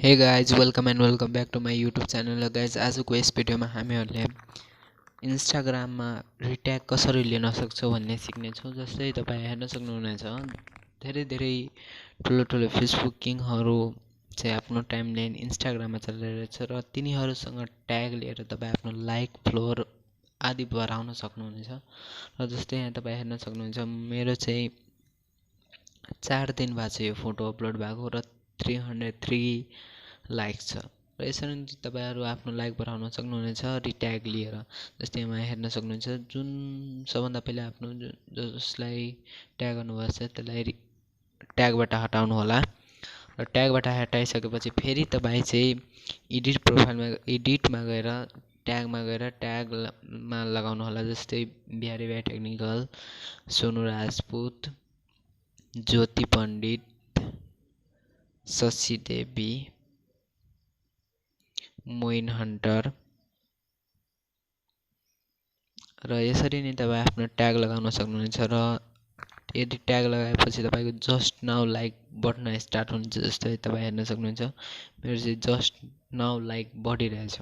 Hey guys, welcome and welcome back to my YouTube channel. Guys, आजको यस भिडियोमा हामीहरुले इन्स्टाग्राममा रिट्याग कसरी लिन सक्छौं भन्ने सिक्ने छौं। जस्तै तपाई हेर्न सक्नुहुनेछ धेरै ठुलो फेसबुक किङहरु चाहिँ आफ्नो टाइमलाइन इन्स्टाग्राममा चलाइरहेछ र तिनीहरुसँग ट्याग लिएर तपाई आफ्नो लाइक फ्लोर आदि बढाउन सक्नुहुनेछ। र जस्तै यहाँ तपाई हेर्न सक्नुहुन्छ मेरो चाहिँ 4 दिन बाद चाहिँ यो फोटो अपलोड भएको र 303 लाइक छ। र यसरी तपाईहरु आफ्नो लाइक बढाउन सक्नुहुनेछ रिट्याग लिएर। जस्तै यहाँ हेर्न सक्नुहुन्छ जुन सबभन्दा पहिले आफ्नो जसलाई ट्याग गर्नुभएको छ त्यसलाई ट्यागबाट हटाउनु होला। र ट्यागबाट हटाइसकेपछि फेरि तपाई चाहिँ एडिटमा गएर ट्यागमा लगाउनु होला। जस्तै बिहारी भाइ टेक्निकल, सोनु राजपूत, ज्योति पण्डित, शशि देवी, मोइन हन्टर र यसरी नै तपाई आफ्नो ट्याग लगाउन सक्नुहुन्छ। र यदि ट्याग लगाएपछि तपाईको जस्ट नाउ लाइक बढ्न स्टार्ट हुन्छ। जस्तै तपाई हेर्न सक्नुहुन्छ मेरो चाहिँ जस्ट नाउ लाइक बढिरहेछ।